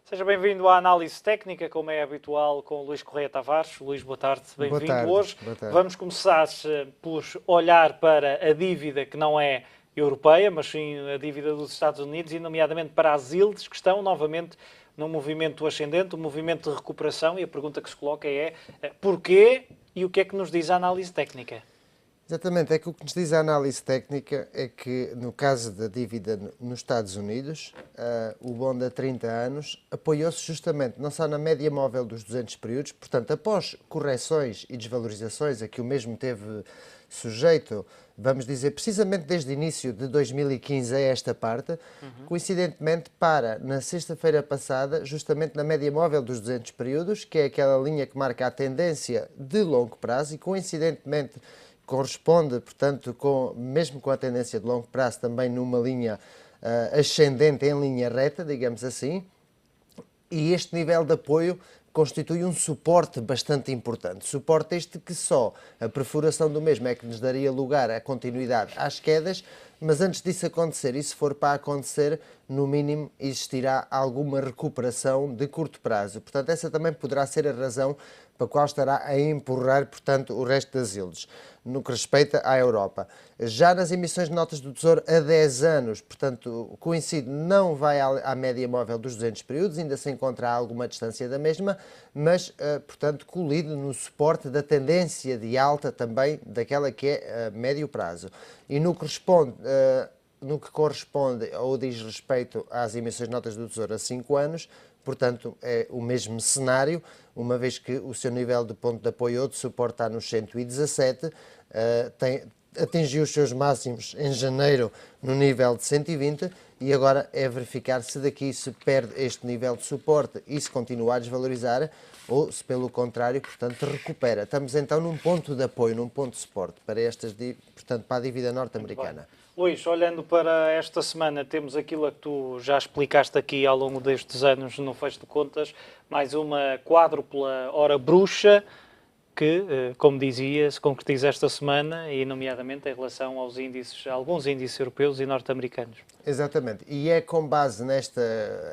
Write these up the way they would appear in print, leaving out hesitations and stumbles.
Seja bem-vindo à análise técnica, como é habitual, com o Luís Correia Tavares. Luís, boa tarde, Boa bem-vindo. tarde, Hoje boa tarde. vamos começar por olhar para a dívida que não é europeia, mas sim a dívida dos Estados Unidos, e nomeadamente para as ILDs, que estão novamente num movimento ascendente, um movimento de recuperação, e a pergunta que se coloca é porquê e o que é que nos diz a análise técnica? Exatamente, é que o que nos diz a análise técnica é que, no caso da dívida nos Estados Unidos, o bond a 30 anos apoiou-se justamente não só na média móvel dos 200 períodos, portanto, após correções e desvalorizações a que o mesmo teve sujeito, vamos dizer, precisamente desde o início de 2015 a esta parte, coincidentemente para, na sexta-feira passada, justamente na média móvel dos 200 períodos, que é aquela linha que marca a tendência de longo prazo e, coincidentemente, corresponde, portanto, mesmo com a tendência de longo prazo, também numa linha ascendente em linha reta, digamos assim, e este nível de apoio constitui um suporte bastante importante. Suporte este que só a perfuração do mesmo é que nos daria lugar à continuidade às quedas, mas antes disso acontecer, e se for para acontecer, no mínimo existirá alguma recuperação de curto prazo. Portanto, essa também poderá ser a razão para a qual estará a empurrar, portanto, o resto das ilhas, no que respeita à Europa. Já nas emissões de notas do Tesouro a 10 anos, portanto, coincide, não vai à média móvel dos 200 períodos, ainda se encontra a alguma distância da mesma, mas, portanto, colide no suporte da tendência de alta também daquela que é médio prazo. E no que corresponde ou diz respeito às emissões de notas do Tesouro a 5 anos, portanto, é o mesmo cenário, uma vez que o seu nível de ponto de apoio ou de suporte está nos 117, atingiu os seus máximos em janeiro no nível de 120 e agora é verificar se daqui se perde este nível de suporte e se continua a desvalorizar ou se pelo contrário, portanto, recupera. Estamos então num ponto de apoio, num ponto de suporte para portanto, para a dívida norte-americana. Luís, olhando para esta semana, temos aquilo a que tu já explicaste aqui ao longo destes anos no fecho de contas, mais uma quádrupla hora bruxa que, como dizia, se concretiza esta semana e, nomeadamente, em relação aos índices, alguns índices europeus e norte-americanos. Exatamente, e é com base nesta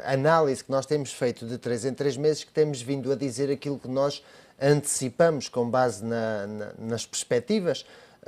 análise que nós temos feito de 3 em 3 meses que temos vindo a dizer aquilo que nós antecipamos com base nas perspectivas,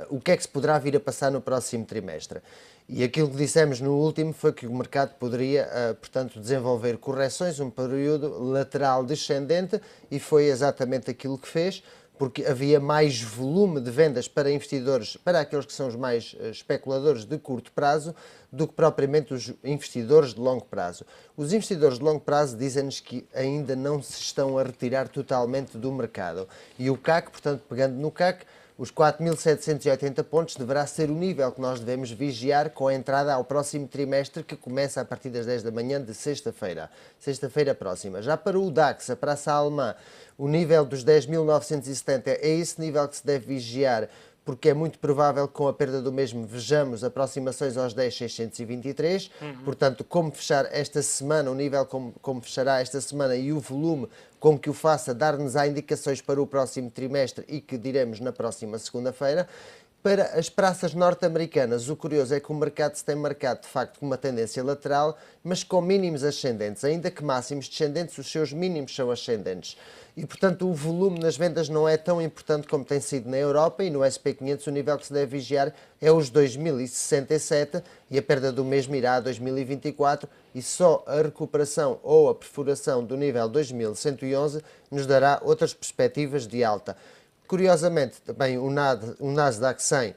o que é que se poderá vir a passar no próximo trimestre. E aquilo que dissemos no último foi que o mercado poderia, portanto, desenvolver correções, um período lateral descendente, e foi exatamente aquilo que fez, porque havia mais volume de vendas para investidores, para aqueles que são os mais especuladores de curto prazo, do que propriamente os investidores de longo prazo. Os investidores de longo prazo dizem-nos que ainda não se estão a retirar totalmente do mercado. E o CAC, portanto, pegando no CAC, os 4.780 pontos deverá ser o nível que nós devemos vigiar com a entrada ao próximo trimestre, que começa a partir das 10 da manhã de sexta-feira próxima. Já para o DAX, a praça alemã, o nível dos 10.970 é esse nível que se deve vigiar, porque é muito provável que com a perda do mesmo vejamos aproximações aos 10.623, portanto, como fechar esta semana, o nível como fechará esta semana e o volume com que o faça, dar-nos indicações para o próximo trimestre e que diremos na próxima segunda-feira. Para as praças norte-americanas, o curioso é que o mercado se tem marcado, de facto, com uma tendência lateral, mas com mínimos ascendentes. Ainda que máximos descendentes, os seus mínimos são ascendentes. E, portanto, o volume nas vendas não é tão importante como tem sido na Europa, e no SP500 o nível que se deve vigiar é os 2.067 e a perda do mesmo irá a 2024, e só a recuperação ou a perfuração do nível 2.111 nos dará outras perspectivas de alta. Curiosamente, também o Nasdaq 100,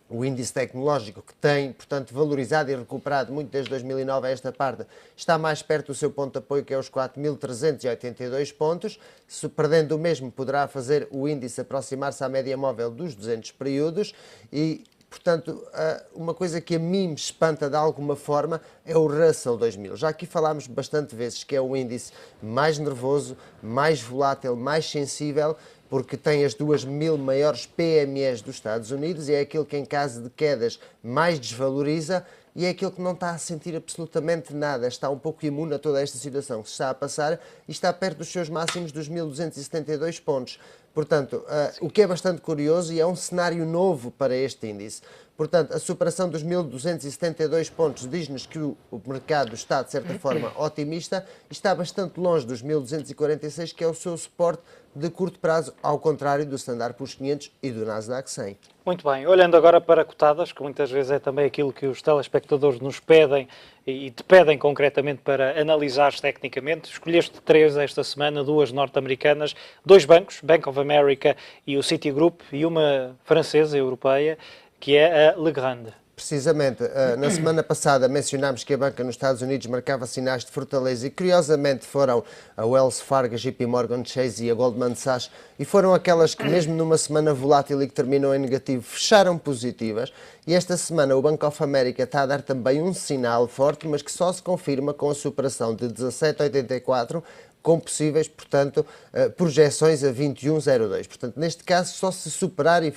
o índice tecnológico que tem, portanto, valorizado e recuperado muito desde 2009 a esta parte, está mais perto do seu ponto de apoio, que é os 4.382 pontos. Se perdendo o mesmo, poderá fazer o índice aproximar-se à média móvel dos 200 períodos e, portanto, uma coisa que a mim me espanta de alguma forma é o Russell 2000. Já aqui falámos bastante vezes que é o índice mais nervoso, mais volátil, mais sensível, porque tem as 2.000 maiores PMEs dos Estados Unidos e é aquele que em caso de quedas mais desvaloriza e é aquele que não está a sentir absolutamente nada, está um pouco imune a toda esta situação que se está a passar e está perto dos seus máximos dos 1.272 pontos. Portanto, o que é bastante curioso e é um cenário novo para este índice. Portanto, a superação dos 1.272 pontos diz-nos que o mercado está, de certa forma, otimista e está bastante longe dos 1.246, que é o seu suporte de curto prazo, ao contrário do Standard Poor's 500 e do Nasdaq 100. Muito bem, olhando agora para cotadas, que muitas vezes é também aquilo que os telespectadores nos pedem e te pedem concretamente para analisares tecnicamente, escolheste três esta semana, duas norte-americanas, dois bancos, Bank of America e o Citigroup, e uma francesa, europeia, que é a Legrand. Precisamente, na semana passada mencionámos que a banca nos Estados Unidos marcava sinais de fortaleza e curiosamente foram a Wells Fargo, a JP Morgan Chase e a Goldman Sachs, e foram aquelas que mesmo numa semana volátil e que terminou em negativo fecharam positivas, e esta semana o Bank of America está a dar também um sinal forte, mas que só se confirma com a superação de 17,84, com possíveis, portanto, projeções a 21,02. Portanto, neste caso, só se superar e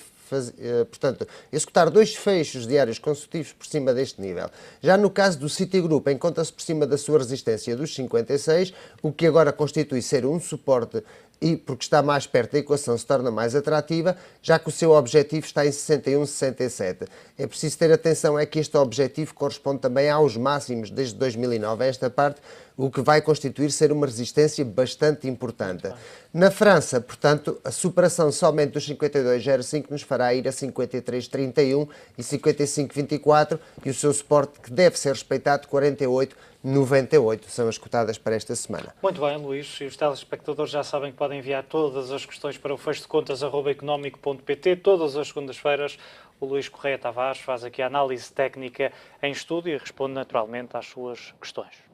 portanto, executar dois fechos diários consecutivos por cima deste nível. Já no caso do Citigroup, encontra-se por cima da sua resistência dos 56, o que agora constitui ser um suporte e, porque está mais perto da equação, se torna mais atrativa, já que o seu objetivo está em 61,67. É preciso ter atenção, é que este objetivo corresponde também aos máximos desde 2009, a esta parte, o que vai constituir ser uma resistência bastante importante. Na França, portanto, a superação somente dos 52,05 nos fará ir a 53,31 e 55,24 e o seu suporte, que deve ser respeitado, 48,98, são as cotadas para esta semana. Muito bem, Luís, e os telespectadores já sabem que podem enviar todas as questões para o fechdecontas@económico.pt. Todas as segundas-feiras o Luís Correia Tavares faz aqui a análise técnica em estúdio e responde naturalmente às suas questões.